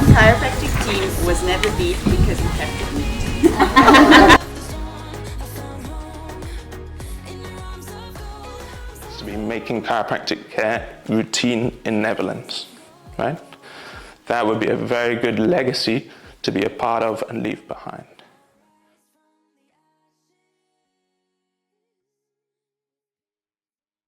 chiropractic team was never beat because we kept it neat. To be making chiropractic care routine in Netherlands, right? That would be a very good legacy to be a part of and leave behind.